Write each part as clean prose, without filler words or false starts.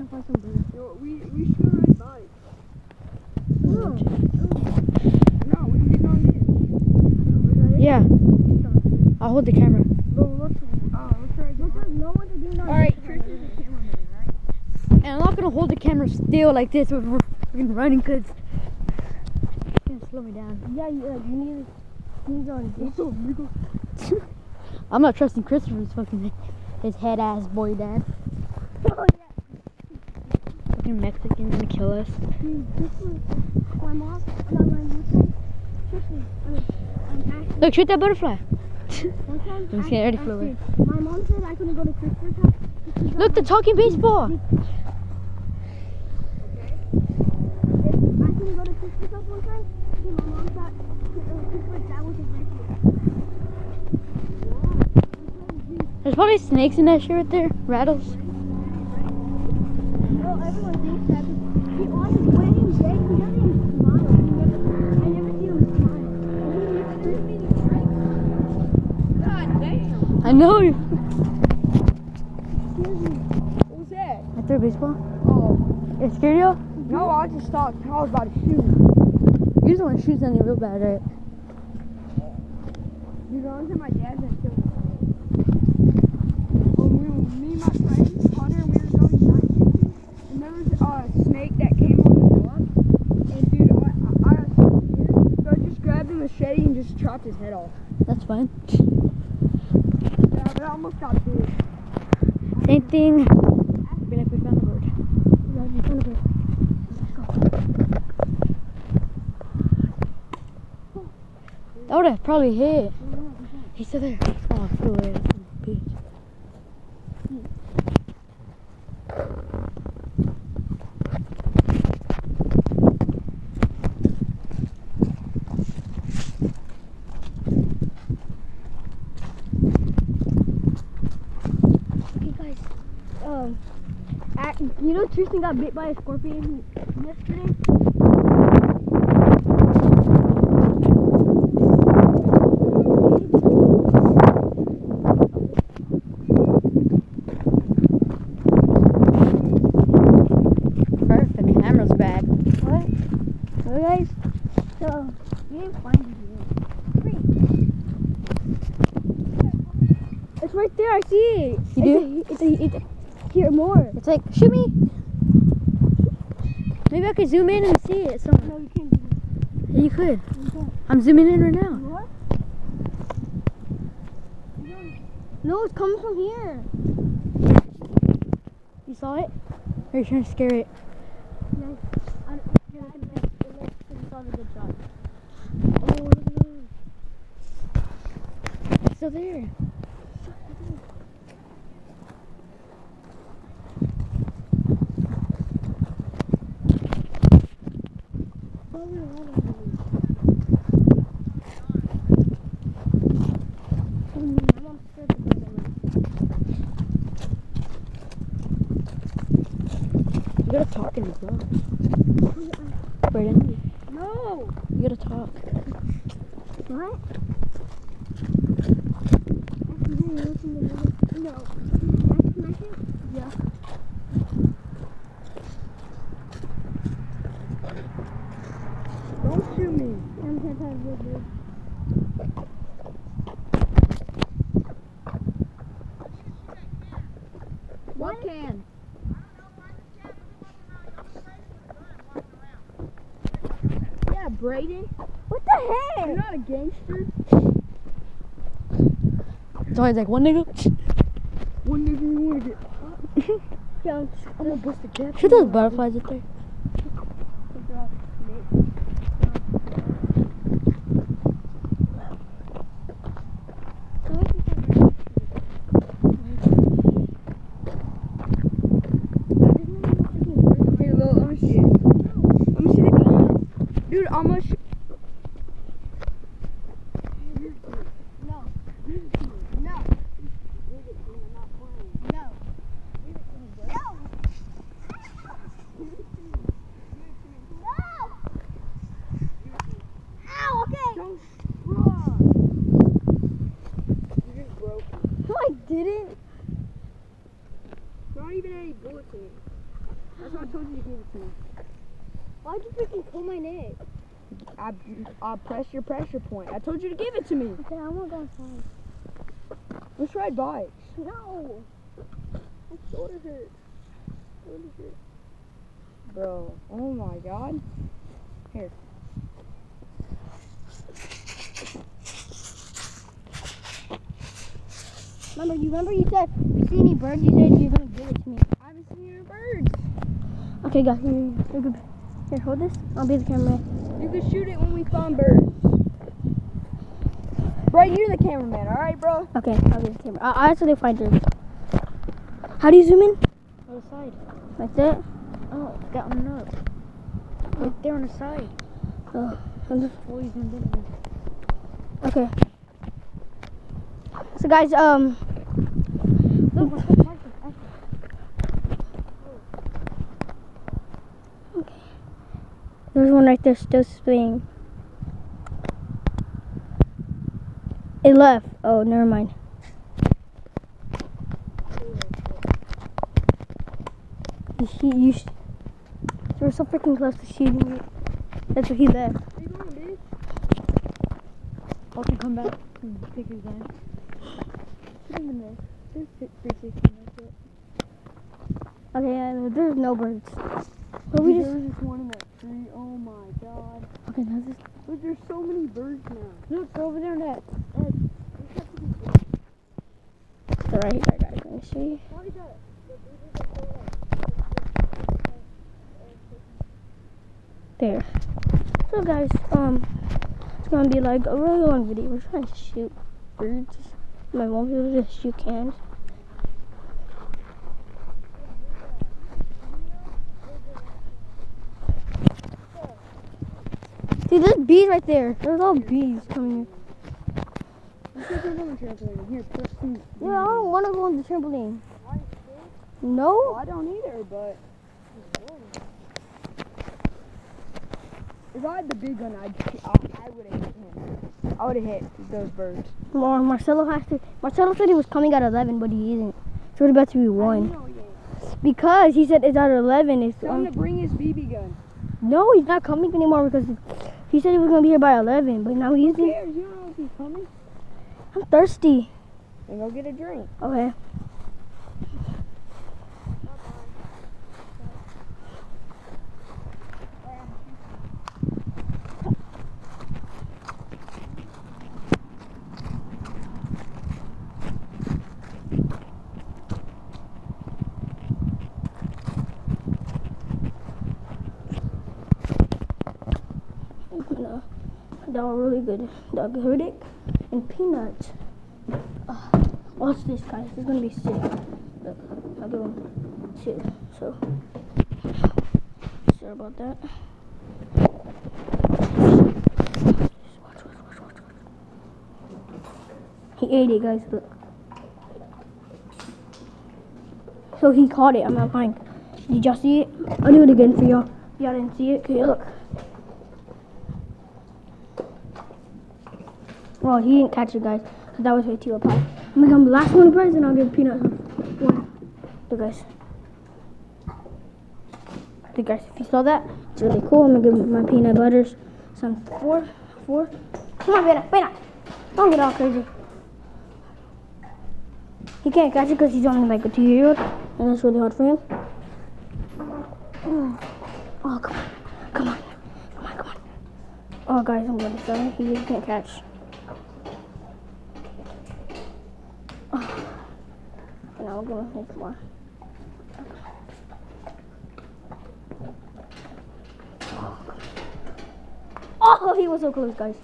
to find some birds. Yo, we should go ride bikes. No. No, we can get on this. Yeah. I'll hold the camera. Let's ride. No one to do nothing. Alright, Chris is the cameraman, right? And I'm not gonna hold the camera still like this when we're freaking running, cause it's gonna slow me down. Yeah, you need to go on What's up, nigga? I'm not trusting Christopher's fucking his head ass boy dad. Oh, Fucking Mexican gonna kill us. my mom, Look, shoot that butterfly. one time, I'm scared, already flew away. my mom said I couldn't go to Christopher's house. because Look, the talking baseball. I couldn't go to Christopher's house one time because my mom thought Christopher's dad was a virgin. There's probably snakes in that shit right there. Rattles. Well, everyone thinks that. He on his wedding day, he doesn't even smile. I never see him smile. God damn. I know. Excuse me. What was that? I threw a baseball. Oh. It scared you? No, I just thought I was about to shoot. You just want to shoot something real bad, right? Dude, I was at my dad's and killed me. Me and my friend, Hunter, we were going shooting, and there was a snake that came on the block. And dude, I got so scared, so I just grabbed a machete and just chopped his head off. That's fine. Yeah, but I almost got big. Same thing. Be like we found a bird. That would have probably hit. He's still there. Oh, I flew away. Bitch. Okay, guys. You know Tristan got bit by a scorpion yesterday? Perfect. The camera's back. What? So guys, so you didn't find it yet. It's right there, I see it. You do? It's here more. It's like, shoot me. Maybe I could zoom in and see it. Somewhere. No, you can't do that. Yeah, you could. You can't. I'm zooming in right now. What? No, it's coming from here. You saw it? Or are you trying to scare it? No, It's on a good shot. oh, It's still there. You gotta talk in this vlog. Brayden, no. you gotta talk. What? No. Yeah. Don't shoot me. What can? Yeah, Brayden. What the heck? You're not a gangster. It's always like one nigga. One nigga you wanna get. Yeah, I'm gonna bust the cat. Shoot those butterflies up there. Here, look, let me see it. Let me see the gun. Dude, I'm gonna shoot. No. No. No. No. Ow, okay. Don't run. You just broke it. No, I didn't. Not even any bullets in it. That's why I told you to give it to me. Why'd you freaking pull my neck? I pressed your pressure point. I told you to give it to me. Okay, I wanna go inside. Let's ride bikes. No. My shoulder hurts. Shoulder hurts. Bro, oh my god. Here. Remember you said, if you see any birds, you said you're gonna give it to me. I haven't seen any birds. Okay, guys, here, hold this. I'll be the cameraman. You can shoot it when we find birds. Bro, you're the cameraman, alright, bro? Okay, I'll be the camera. I actually find birds. How do you zoom in? On the side. Like that? Oh, that one up. Right there on the side. Oh, I'm just- Oh, you zoomed in. okay. So guys, Look, what's the mark? there's one right there still spinning. It left. Oh, never mind. You were so freaking close to shooting it. That's what he left. Where you going, dude? I can come back and pick his gun. Shoot him in there. Just hit 360 and that's it. Okay, there's no birds. But Dude, we there just. was this one in that tree. Oh my god. Okay, now this. Look, there's so many birds now. Look, they're over there on that. So right here, guys. Let me show you. There. So guys, it's gonna be like a really long video. We're trying to shoot birds. My mom will just shoot cans. See, there's bees right there. There's all bees coming Let's go on the trampoline. Here, put some. in. Yeah, I don't want to go on the trampoline. Well, No? I don't either, but. If I had the big gun, I would have hit him. I would have hit those birds. Marcelo has to. Marcelo said he was coming at 11, but he isn't. So it's about to be 1. No, yeah. Because he said it's at 11. It's, Tell him to bring his BB gun. no, he's not coming anymore because he said he was going to be here by 11, but now he Who isn't. cares? You don't know if he's coming. I'm thirsty. Then go get a drink. Okay. That was really good. Dog Herdic and peanuts. Watch this, guys. It's gonna be sick. Look, I'll give him 2. So, sorry about that. Watch. He ate it, guys. Look. So he caught it. I'm not lying. Did y'all see it? I'll do it again for y'all. Y'all didn't see it? Okay, look. Well, he didn't catch it, guys. So that was way too up high. I'm gonna the last one prize, and I'll give peanut one. Look, guys. Look, guys. If you saw that, it's really cool. I'm gonna give my peanut butters some 4. Come on, peanut. Don't get all crazy. He can't catch it because he's only like a 2-year-old, and that's really hard for him. Oh, come on. Oh, guys, I'm really sorry. He just can't catch. And I'll go and make more. Oh, he was so close, guys.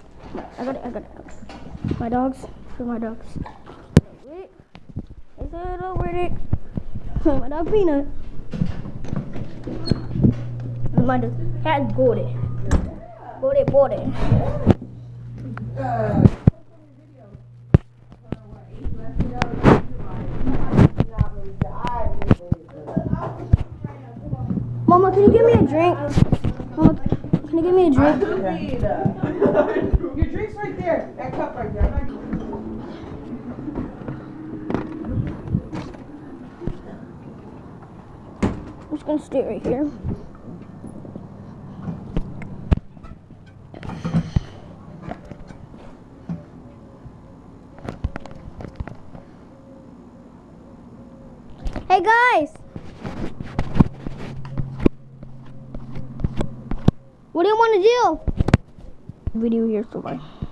I got it. My dogs. For my dogs. Wait. Is it over it? My dog Peanut. My dog had Gordy. Gordy. Mama, can you give me a drink? Mama, can you give me a drink? Your drink's right there. That cup right there. just gonna stay right here. Hey guys! What do you want to do? Video here so far.